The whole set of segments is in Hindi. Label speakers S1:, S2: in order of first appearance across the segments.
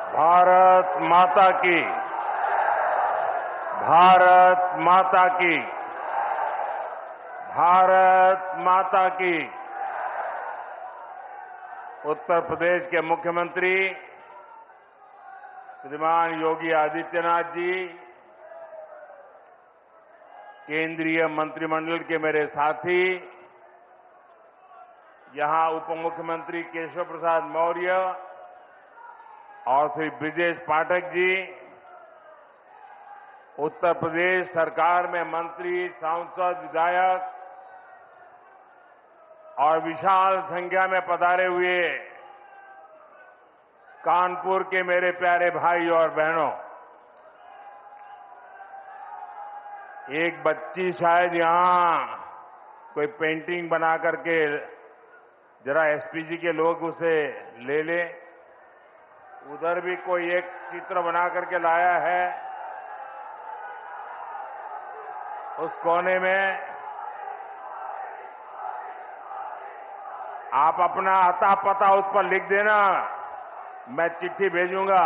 S1: भारत माता की। भारत माता की। भारत माता की। उत्तर प्रदेश के मुख्यमंत्री श्रीमान योगी आदित्यनाथ जी, केंद्रीय मंत्रिमंडल के मेरे साथी, यहां उप मुख्यमंत्री केशव प्रसाद मौर्य और श्री ब्रिजेश पाठक जी, उत्तर प्रदेश सरकार में मंत्री, सांसद, विधायक और विशाल संख्या में पधारे हुए कानपुर के मेरे प्यारे भाई और बहनों, एक बच्ची शायद यहां कोई पेंटिंग बना करके जरा एसपीजी के लोग उसे ले ले। उधर भी कोई एक चित्र बना करके लाया है, उस कोने में आप अपना अता पता उस पर लिख देना, मैं चिट्ठी भेजूंगा।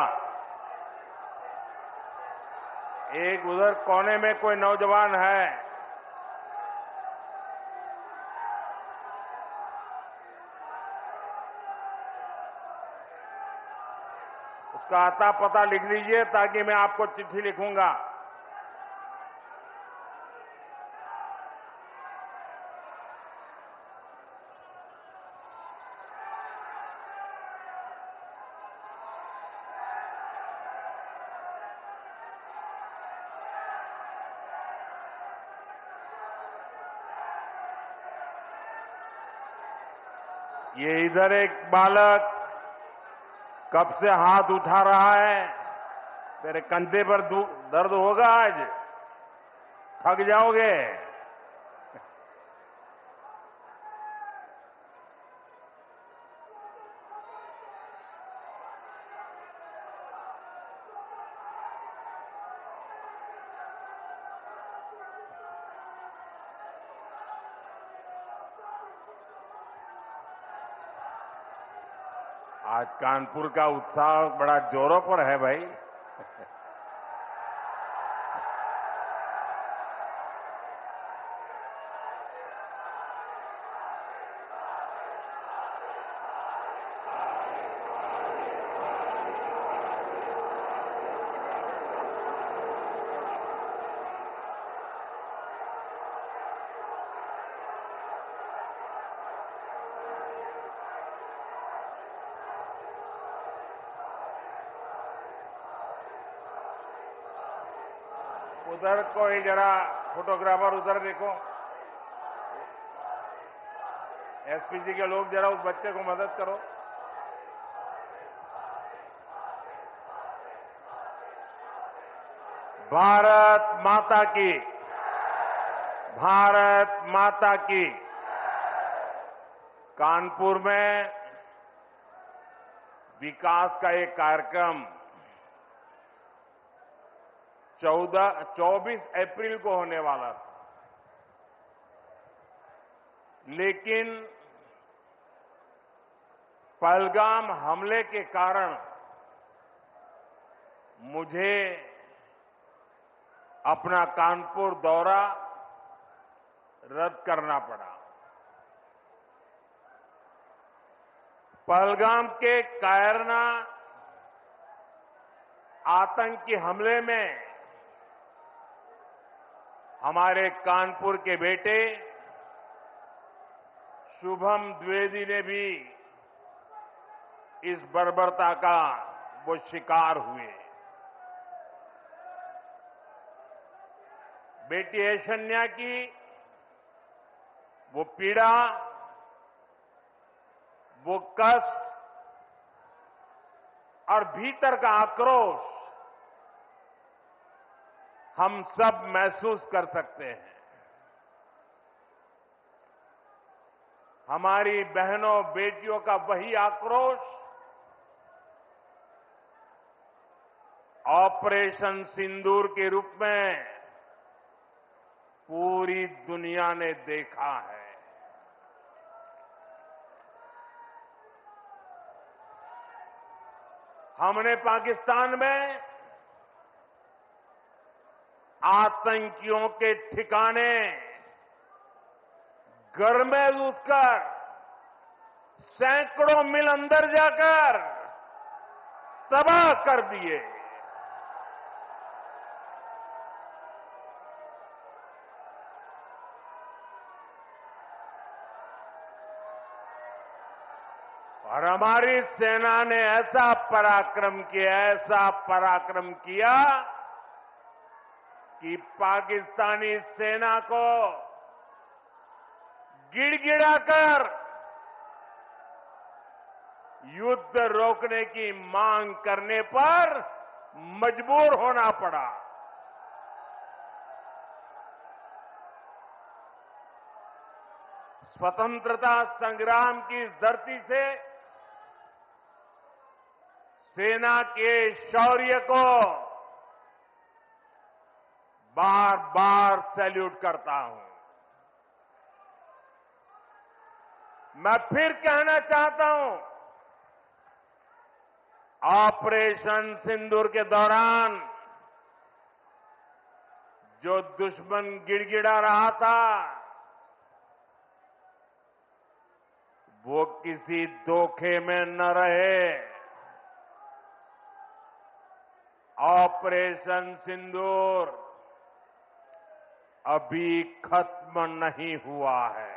S1: एक उधर कोने में कोई नौजवान है, उसका अता पता लिख लीजिए ताकि मैं आपको चिट्ठी लिखूंगा। ये इधर एक बालक कब से हाथ उठा रहा है। तेरे कंधे पर दर्द होगा आज, थक जाओगे। आज कानपुर का उत्साह बड़ा जोरों पर है भाई। उधर कोई जरा फोटोग्राफर उधर देखो, एसपीजी के लोग जरा उस बच्चे को मदद करो। भारत माता की। भारत माता की। कानपुर में विकास का एक कार्यक्रम 24 अप्रैल को होने वाला था, लेकिन पहलगाम हमले के कारण मुझे अपना कानपुर दौरा रद्द करना पड़ा। पहलगाम के कायरना आतंकी हमले में हमारे कानपुर के बेटे शुभम द्विवेदी ने भी इस बर्बरता का वो शिकार हुए। बेटी ऐशन्या की वो पीड़ा, वो कष्ट और भीतर का आक्रोश हम सब महसूस कर सकते हैं। हमारी बहनों बेटियों का वही आक्रोश ऑपरेशन सिंदूर के रूप में पूरी दुनिया ने देखा है। हमने पाकिस्तान में आतंकियों के ठिकाने घर में घुसकर सैकड़ों मील अंदर जाकर तबाह कर दिए। और हमारी सेना ने ऐसा पराक्रम किया कि पाकिस्तानी सेना को गिड़गिड़ाकर युद्ध रोकने की मांग करने पर मजबूर होना पड़ा। स्वतंत्रता संग्राम की इस धरती से सेना के शौर्य को बार बार सैल्यूट करता हूं। मैं फिर कहना चाहता हूं, ऑपरेशन सिंदूर के दौरान जो दुश्मन गिड़गिड़ा रहा था, वो किसी धोखे में न रहे। ऑपरेशन सिंदूर अभी खत्म नहीं हुआ है।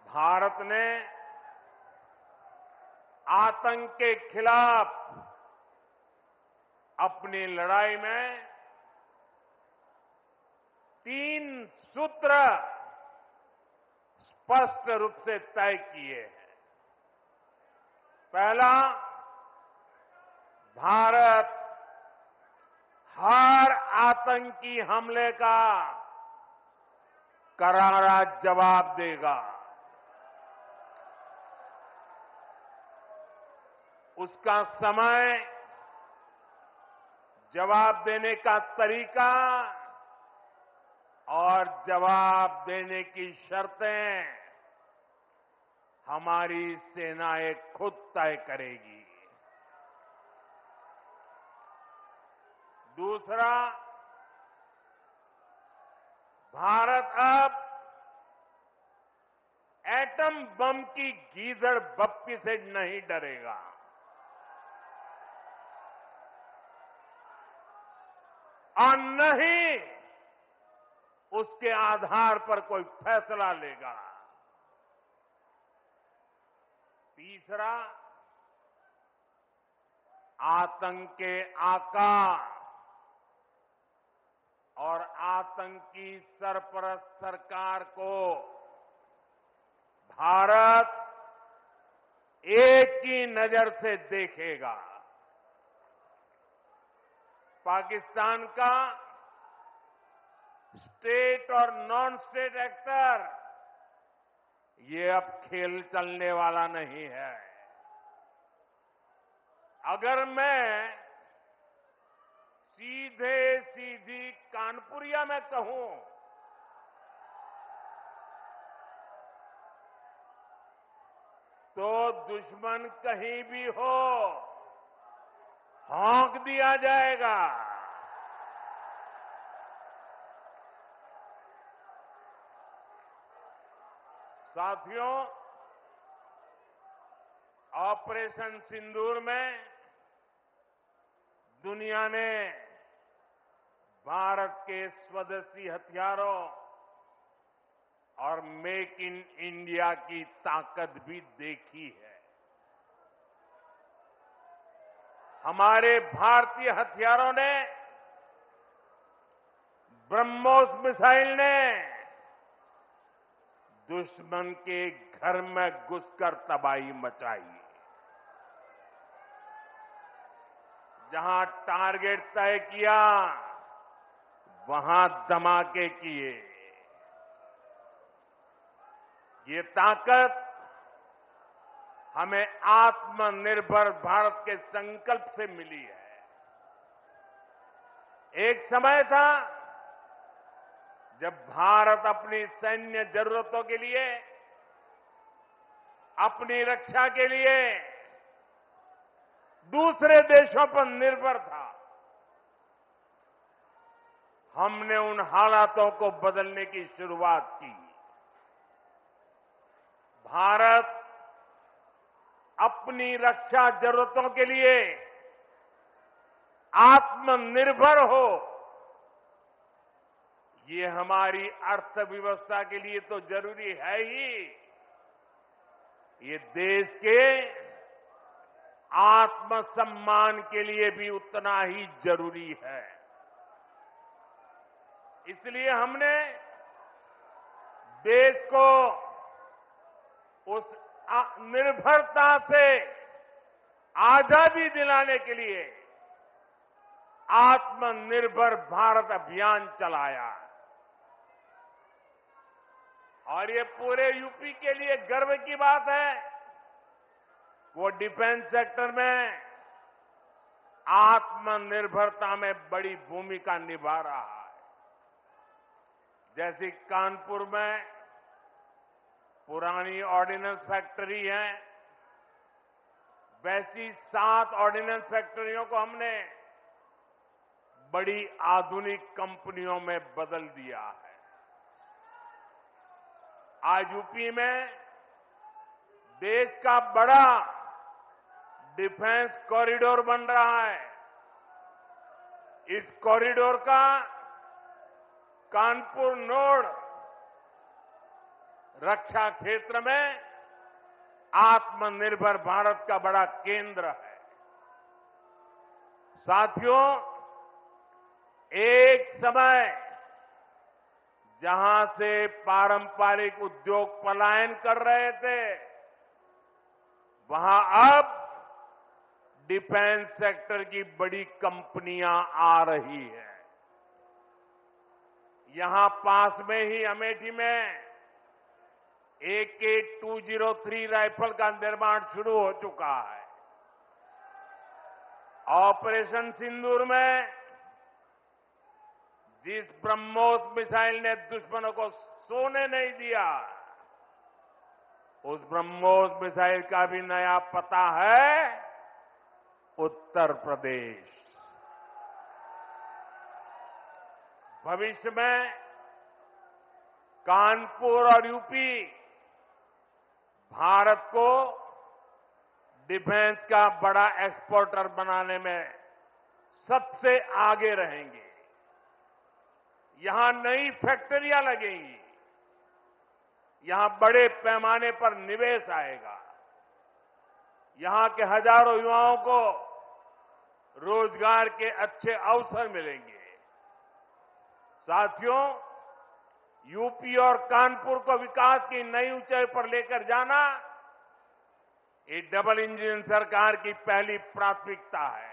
S1: भारत ने आतंक के खिलाफ अपनी लड़ाई में 3 सूत्र स्पष्ट रूप से तय किए हैं। पहला, भारत हर आतंकी हमले का करारा जवाब देगा। उसका समय, जवाब देने का तरीका और जवाब देने की शर्तें हमारी सेनाएं खुद तय करेगी। दूसरा, भारत अब एटम बम की गीदड़ बप्पी से नहीं डरेगा। और न ही उसके आधार पर कोई फैसला लेगा। तीसरा, आतंक के आका और आतंकी सरपरस्त सरकार को भारत एक ही नजर से देखेगा। पाकिस्तान का स्टेट और नॉन स्टेट एक्टर, ये अब खेल चलने वाला नहीं है। अगर मैं सीधी कानपुरिया में कहूं तो दुश्मन कहीं भी हो, हौंक दिया जाएगा। साथियों, ऑपरेशन सिंदूर में दुनिया ने भारत के स्वदेशी हथियारों और मेक इन इंडिया की ताकत भी देखी है। हमारे भारतीय हथियारों ने, ब्रह्मोस मिसाइल ने दुश्मन के घर में घुसकर तबाही मचाई। जहां टारगेट तय किया, वहां धमाके किए। ये ताकत हमें आत्मनिर्भर भारत के संकल्प से मिली है। एक समय था जब भारत अपनी सैन्य जरूरतों के लिए अपनी रक्षा के लिए दूसरे देशों पर निर्भर था। हमने उन हालातों को बदलने की शुरुआत की। भारत अपनी रक्षा जरूरतों के लिए आत्मनिर्भर हो, ये हमारी अर्थव्यवस्था के लिए तो जरूरी है ही, ये देश के आत्मसम्मान के लिए भी उतना ही जरूरी है। इसलिए हमने देश को उस निर्भरता से आजादी दिलाने के लिए आत्मनिर्भर भारत अभियान चलाया और ये पूरे यूपी के लिए गर्व की बात है। वो डिफेंस सेक्टर में आत्मनिर्भरता में बड़ी भूमिका निभा रहा है। जैसे कानपुर में पुरानी ऑर्डिनेंस फैक्ट्री है, वैसी 7 ऑर्डिनेंस फैक्ट्रियों को हमने बड़ी आधुनिक कंपनियों में बदल दिया है। आज यूपी में देश का बड़ा डिफेंस कॉरिडोर बन रहा है। इस कॉरिडोर का कानपुर नोड रक्षा क्षेत्र में आत्मनिर्भर भारत का बड़ा केंद्र है। साथियों, एक समय जहां से पारंपरिक उद्योग पलायन कर रहे थे, वहां अब डिफेंस सेक्टर की बड़ी कंपनियां आ रही हैं। यहां पास में ही अमेठी में AK-203 राइफल का निर्माण शुरू हो चुका है। ऑपरेशन सिंदूर में जिस ब्रह्मोस मिसाइल ने दुश्मनों को सोने नहीं दिया, उस ब्रह्मोस मिसाइल का भी नया पता है उत्तर प्रदेश। भविष्य में कानपुर और यूपी भारत को डिफेंस का बड़ा एक्सपोर्टर बनाने में सबसे आगे रहेंगे। यहां नई फैक्ट्रियां लगेंगी, यहां बड़े पैमाने पर निवेश आएगा, यहां के हजारों युवाओं को रोजगार के अच्छे अवसर मिलेंगे। साथियों, यूपी और कानपुर को विकास की नई ऊंचाई पर लेकर जाना, ये डबल इंजन सरकार की पहली प्राथमिकता है।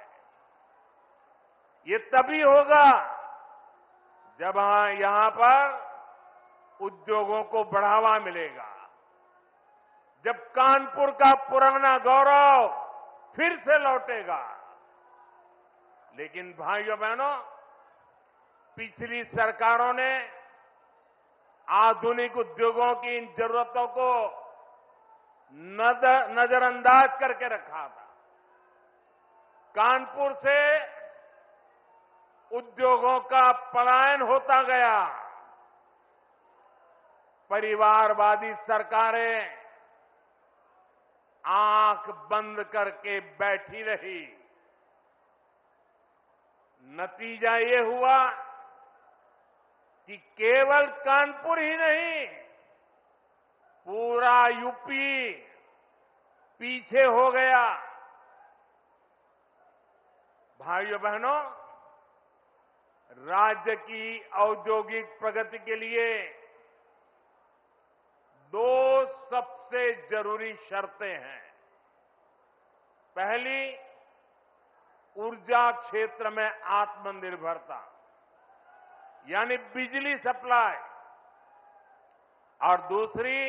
S1: ये तभी होगा जब यहां पर उद्योगों को बढ़ावा मिलेगा, जब कानपुर का पुराना गौरव फिर से लौटेगा। लेकिन भाइयों बहनों, पिछली सरकारों ने आधुनिक उद्योगों की इन जरूरतों को नजरअंदाज करके रखा था। कानपुर से उद्योगों का पलायन होता गया। परिवारवादी सरकारें आंख बंद करके बैठी रही। नतीजा ये हुआ कि केवल कानपुर ही नहीं, पूरा यूपी पीछे हो गया। भाइयों बहनों, राज्य की औद्योगिक प्रगति के लिए 2 सबसे जरूरी शर्तें हैं। पहली, ऊर्जा क्षेत्र में आत्मनिर्भरता, यानी बिजली सप्लाई, और दूसरी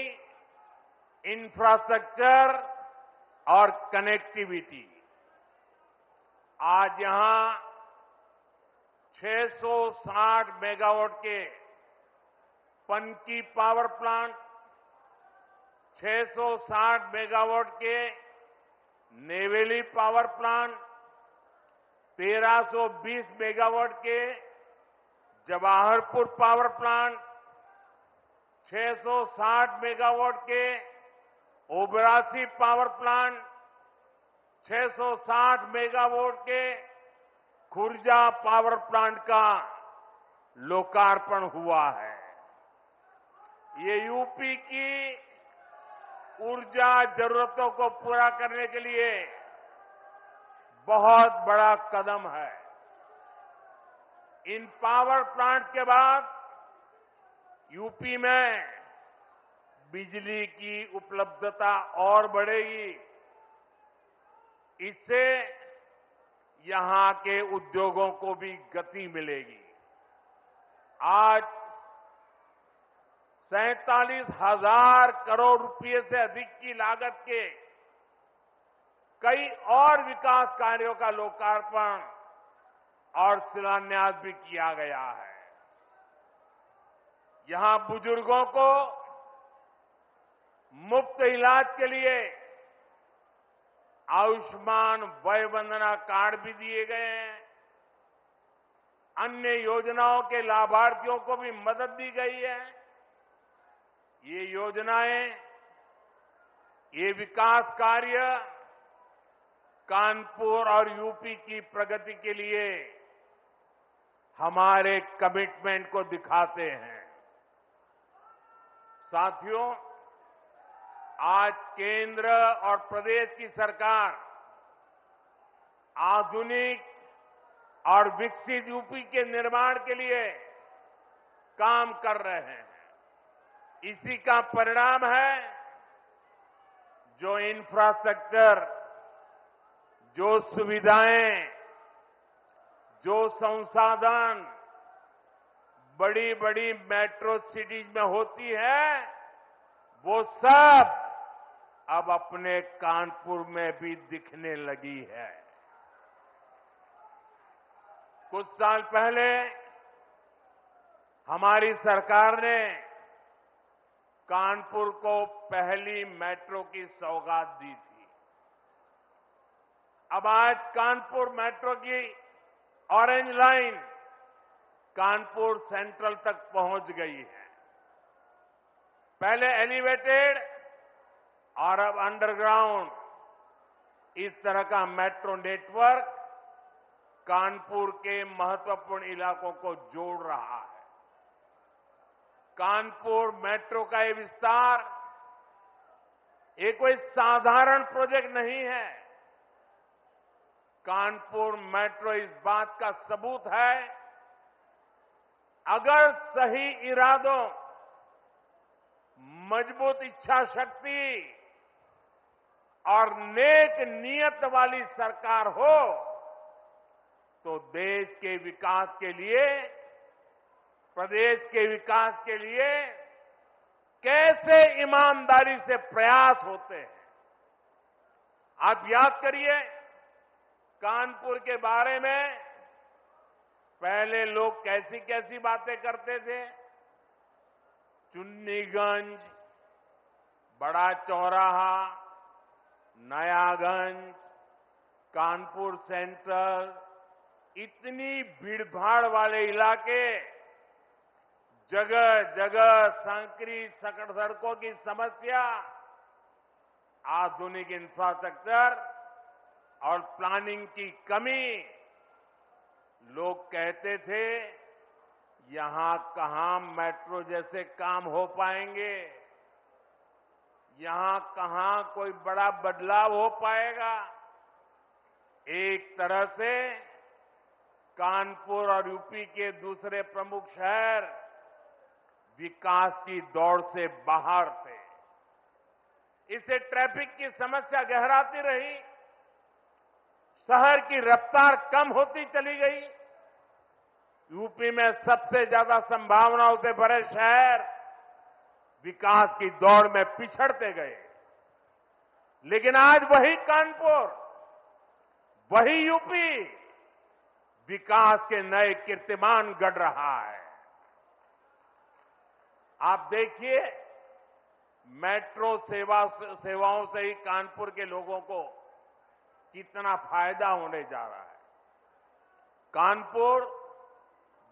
S1: इंफ्रास्ट्रक्चर और कनेक्टिविटी। आज यहां 660 मेगावाट के पनकी पावर प्लांट, 660 मेगावाट के नेवेली पावर प्लांट, 1320 मेगावाट के जवाहरपुर पावर प्लांट, 660 मेगावाट के ओबरासी पावर प्लांट, 660 मेगावाट के खुर्जा पावर प्लांट का लोकार्पण हुआ है। ये यूपी की ऊर्जा जरूरतों को पूरा करने के लिए बहुत बड़ा कदम है। इन पावर प्लांट के बाद यूपी में बिजली की उपलब्धता और बढ़ेगी। इससे यहां के उद्योगों को भी गति मिलेगी। आज 47,000 करोड़ रुपए से अधिक की लागत के कई और विकास कार्यों का लोकार्पण और शिलान्यास भी किया गया है। यहां बुजुर्गों को मुफ्त इलाज के लिए आयुष्मान वय वंदना कार्ड भी दिए गए हैं। अन्य योजनाओं के लाभार्थियों को भी मदद दी गई है। ये योजनाएं, ये विकास कार्य कानपुर और यूपी की प्रगति के लिए हमारे कमिटमेंट को दिखाते हैं। साथियों, आज केंद्र और प्रदेश की सरकार आधुनिक और विकसित यूपी के निर्माण के लिए काम कर रहे हैं। इसी का परिणाम है जो इंफ्रास्ट्रक्चर, जो सुविधाएं, जो संसाधन बड़ी बड़ी मेट्रो सिटीज में होती है, वो सब अब अपने कानपुर में भी दिखने लगी है। कुछ साल पहले हमारी सरकार ने कानपुर को पहली मेट्रो की सौगात दी थी। अब आज कानपुर मेट्रो की ऑरेंज लाइन कानपुर सेंट्रल तक पहुंच गई है। पहले एलिवेटेड और अब अंडरग्राउंड, इस तरह का मेट्रो नेटवर्क कानपुर के महत्वपूर्ण इलाकों को जोड़ रहा है। कानपुर मेट्रो का ये विस्तार ये कोई साधारण प्रोजेक्ट नहीं है। कानपुर मेट्रो इस बात का सबूत है, अगर सही इरादों, मजबूत इच्छा शक्ति और नेक नीयत वाली सरकार हो तो देश के विकास के लिए, प्रदेश के विकास के लिए कैसे ईमानदारी से प्रयास होते हैं। आप याद करिए, कानपुर के बारे में पहले लोग कैसी कैसी बातें करते थे। चुन्नीगंज, बड़ा चौराहा, नयागंज, कानपुर सेंट्रल, इतनी भीड़भाड़ वाले इलाके, जगह जगह संकरी सकड़ सड़कों की समस्या, आधुनिक इंफ्रास्ट्रक्चर और प्लानिंग की कमी। लोग कहते थे यहां कहां मेट्रो जैसे काम हो पाएंगे, यहां कहां कोई बड़ा बदलाव हो पाएगा। एक तरह से कानपुर और यूपी के दूसरे प्रमुख शहर विकास की दौड़ से बाहर थे। इससे ट्रैफिक की समस्या गहराती रही, शहर की रफ्तार कम होती चली गई। यूपी में सबसे ज्यादा संभावनाओं से भरे शहर विकास की दौड़ में पिछड़ते गए। लेकिन आज वही कानपुर, वही यूपी विकास के नए कीर्तिमान गढ़ रहा है। आप देखिए, मेट्रो सेवाओं से ही कानपुर के लोगों को कितना फायदा होने जा रहा है। कानपुर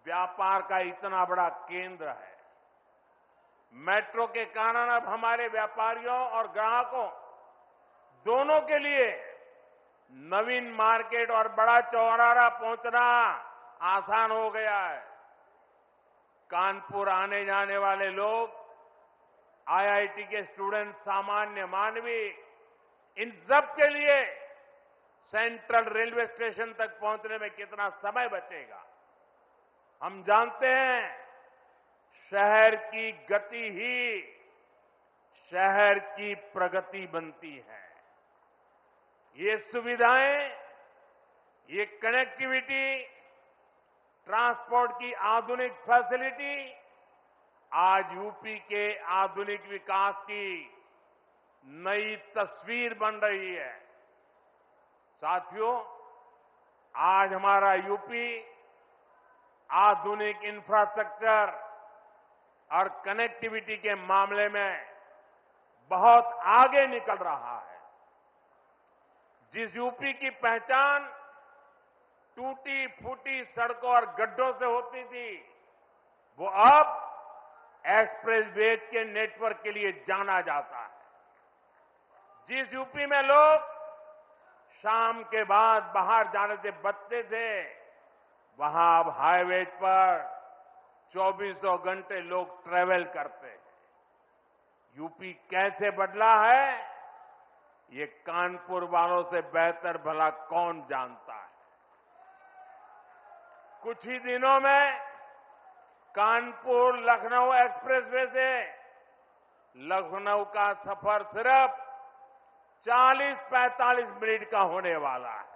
S1: व्यापार का इतना बड़ा केंद्र है। मेट्रो के कारण अब हमारे व्यापारियों और ग्राहकों दोनों के लिए नवीन मार्केट और बड़ा चौराहा पहुंचना आसान हो गया है। कानपुर आने जाने वाले लोग, आईआईटी के स्टूडेंट, सामान्य मानवी, इन सब के लिए सेंट्रल रेलवे स्टेशन तक पहुंचने में कितना समय बचेगा। हम जानते हैं शहर की गति ही शहर की प्रगति बनती है। ये सुविधाएं, ये कनेक्टिविटी, ट्रांसपोर्ट की आधुनिक फैसिलिटी आज यूपी के आधुनिक विकास की नई तस्वीर बन रही है। साथियों, आज हमारा यूपी आधुनिक इंफ्रास्ट्रक्चर और कनेक्टिविटी के मामले में बहुत आगे निकल रहा है। जिस यूपी की पहचान टूटी फूटी सड़कों और गड्ढों से होती थी, वो अब एक्सप्रेस वे के नेटवर्क के लिए जाना जाता है। जिस यूपी में लोग शाम के बाद बाहर जाने से बचते थे, वहां अब हाईवे पर 24 घंटे लोग ट्रेवल करते हैं। यूपी कैसे बदला है, ये कानपुर वालों से बेहतर भला कौन जानता है। कुछ ही दिनों में कानपुर लखनऊ एक्सप्रेसवे से लखनऊ का सफर सिर्फ 40-45 मिनट का होने वाला है।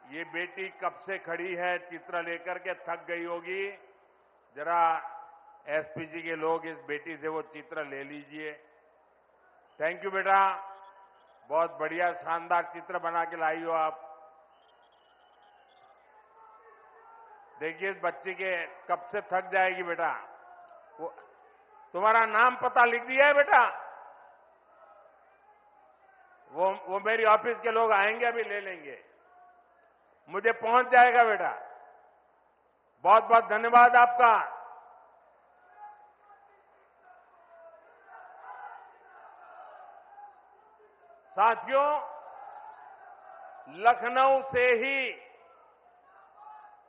S1: ये बेटी कब से खड़ी है, चित्र लेकर के थक गई होगी। जरा एसपीजी के लोग इस बेटी से वो चित्र ले लीजिए। थैंक यू बेटा, बहुत बढ़िया शानदार चित्र बना के लाई हो आप। देखिए इस बच्ची के कब से थक जाएगी बेटा। वो तुम्हारा नाम पता लिख दिया है बेटा? वो मेरी ऑफिस के लोग आएंगे, अभी ले लेंगे, मुझे पहुंच जाएगा बेटा। बहुत बहुत धन्यवाद आपका। साथियों, लखनऊ से ही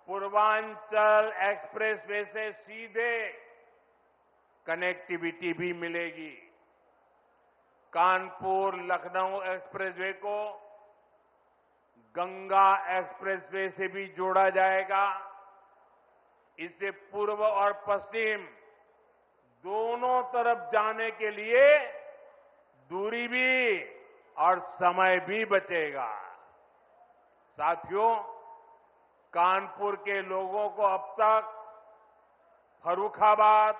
S1: पूर्वांचल एक्सप्रेसवे से सीधे कनेक्टिविटी भी मिलेगी। कानपुर लखनऊ एक्सप्रेसवे को गंगा एक्सप्रेसवे से भी जोड़ा जाएगा। इससे पूर्व और पश्चिम दोनों तरफ जाने के लिए दूरी भी और समय भी बचेगा। साथियों, कानपुर के लोगों को अब तक फर्रुखाबाद,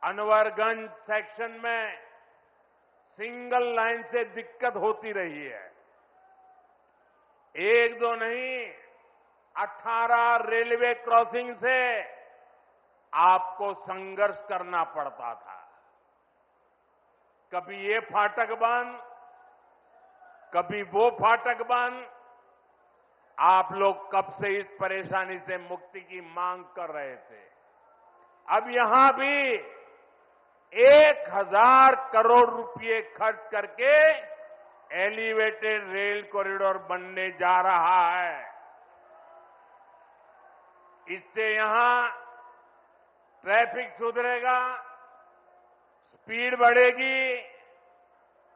S1: अनवरगंज सेक्शन में सिंगल लाइन से दिक्कत होती रही है। एक दो नहीं, 18 रेलवे क्रॉसिंग से आपको संघर्ष करना पड़ता था। कभी ये फाटक बंद, कभी वो फाटक बंद। आप लोग कब से इस परेशानी से मुक्ति की मांग कर रहे थे। अब यहां भी 1000 करोड़ रुपए खर्च करके एलिवेटेड रेल कॉरिडोर बनने जा रहा है। इससे यहां ट्रैफिक सुधरेगा, स्पीड बढ़ेगी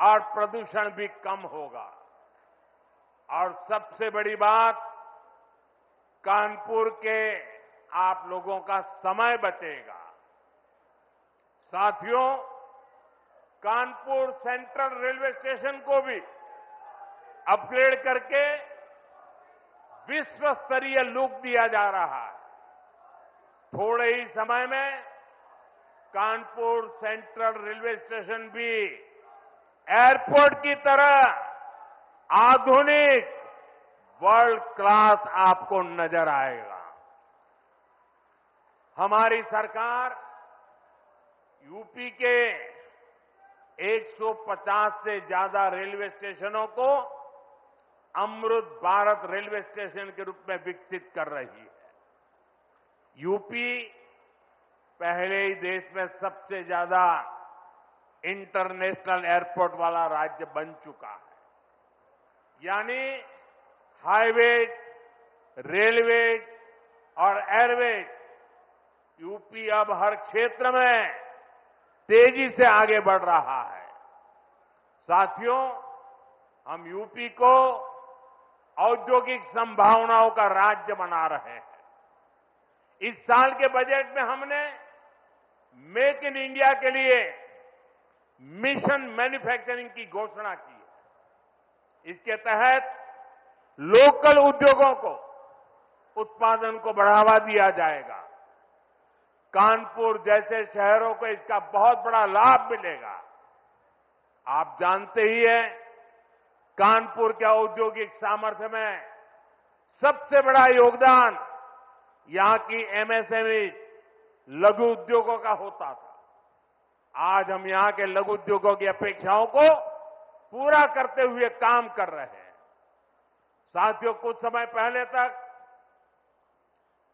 S1: और प्रदूषण भी कम होगा। और सबसे बड़ी बात, कानपुर के आप लोगों का समय बचेगा। साथियों, कानपुर सेंट्रल रेलवे स्टेशन को भी अपग्रेड करके विश्व स्तरीय लुक दिया जा रहा है। थोड़े ही समय में कानपुर सेंट्रल रेलवे स्टेशन भी एयरपोर्ट की तरह आधुनिक वर्ल्ड क्लास आपको नजर आएगा। हमारी सरकार यूपी के 150 से ज्यादा रेलवे स्टेशनों को अमृत भारत रेलवे स्टेशन के रूप में विकसित कर रही है। यूपी पहले ही देश में सबसे ज्यादा इंटरनेशनल एयरपोर्ट वाला राज्य बन चुका है। यानी हाईवेज, रेलवेज और एयरवेज, यूपी अब हर क्षेत्र में तेजी से आगे बढ़ रहा है। साथियों, हम यूपी को औद्योगिक संभावनाओं का राज्य बना रहे हैं। इस साल के बजट में हमने मेक इन इंडिया के लिए मिशन मैन्युफैक्चरिंग की घोषणा की है। इसके तहत लोकल उद्योगों को उत्पादन को बढ़ावा दिया जाएगा। कानपुर जैसे शहरों को इसका बहुत बड़ा लाभ मिलेगा। आप जानते ही हैं, कानपुर के औद्योगिक सामर्थ्य में सबसे बड़ा योगदान यहां की एमएसएमई लघु उद्योगों का होता था। आज हम यहां के लघु उद्योगों की अपेक्षाओं को पूरा करते हुए काम कर रहे हैं। साथियों, कुछ समय पहले तक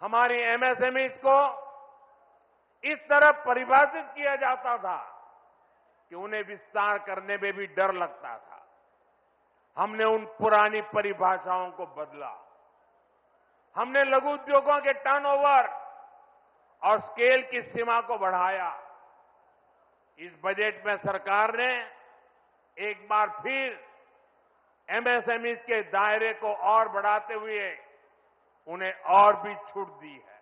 S1: हमारी एमएसएमईज को इस तरह परिभाषित किया जाता था कि उन्हें विस्तार करने में भी डर लगता था। हमने उन पुरानी परिभाषाओं को बदला। हमने लघु उद्योगों के टर्नओवर और स्केल की सीमा को बढ़ाया। इस बजट में सरकार ने एक बार फिर एमएसएमई के दायरे को और बढ़ाते हुए उन्हें और भी छूट दी है।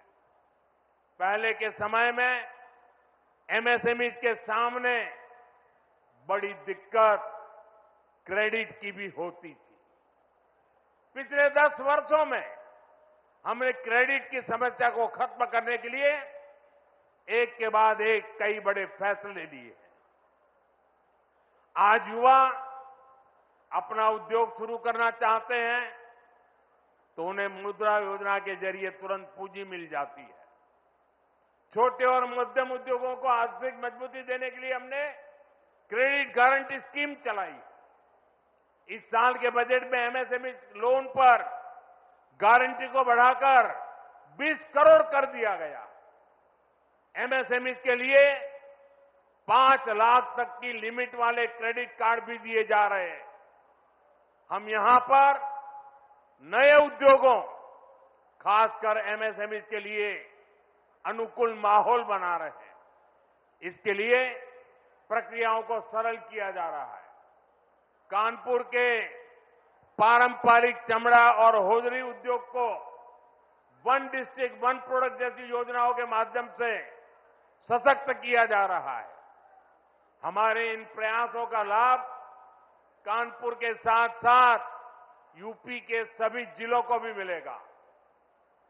S1: पहले के समय में एमएसएमई के सामने बड़ी दिक्कत क्रेडिट की भी होती थी। पिछले 10 वर्षों में हमने क्रेडिट की समस्या को खत्म करने के लिए एक के बाद एक कई बड़े फैसले लिए हैं। आज युवा अपना उद्योग शुरू करना चाहते हैं तो उन्हें मुद्रा योजना के जरिए तुरंत पूंजी मिल जाती है। छोटे और मध्यम उद्योगों को आर्थिक मजबूती देने के लिए हमने क्रेडिट गारंटी स्कीम चलाई। इस साल के बजट में एमएसएमई लोन पर गारंटी को बढ़ाकर 20 करोड़ कर दिया गया। एमएसएमई के लिए 5 लाख तक की लिमिट वाले क्रेडिट कार्ड भी दिए जा रहे हैं। हम यहां पर नए उद्योगों, खासकर एमएसएमई के लिए अनुकूल माहौल बना रहे हैं। इसके लिए प्रक्रियाओं को सरल किया जा रहा है। कानपुर के पारंपरिक चमड़ा और होजरी उद्योग को वन डिस्ट्रिक्ट वन प्रोडक्ट जैसी योजनाओं के माध्यम से सशक्त किया जा रहा है। हमारे इन प्रयासों का लाभ कानपुर के साथ साथ यूपी के सभी जिलों को भी मिलेगा।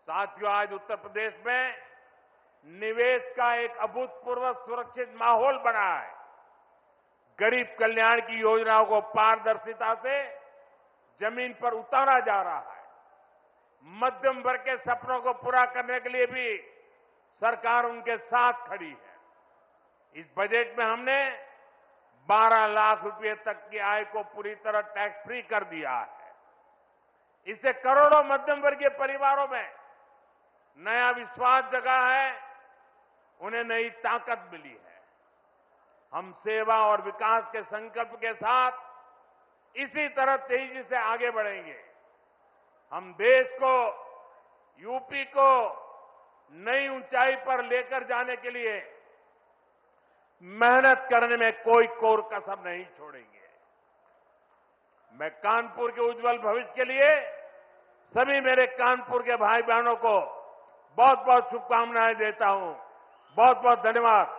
S1: साथियों, आज उत्तर प्रदेश में निवेश का एक अभूतपूर्व सुरक्षित माहौल बना है। गरीब कल्याण की योजनाओं को पारदर्शिता से जमीन पर उतारा जा रहा है। मध्यम वर्ग के सपनों को पूरा करने के लिए भी सरकार उनके साथ खड़ी है। इस बजट में हमने 12 लाख रुपए तक की आय को पूरी तरह टैक्स फ्री कर दिया है। इससे करोड़ों मध्यम वर्गीय परिवारों में नया विश्वास जगा है, उन्हें नई ताकत मिली है। हम सेवा और विकास के संकल्प के साथ इसी तरह तेजी से आगे बढ़ेंगे। हम देश को, यूपी को नई ऊंचाई पर लेकर जाने के लिए मेहनत करने में कोई कोर कसर नहीं छोड़ेंगे। मैं कानपुर के उज्जवल भविष्य के लिए सभी मेरे कानपुर के भाई बहनों को बहुत बहुत शुभकामनाएं देता हूं। बहुत बहुत धन्यवाद।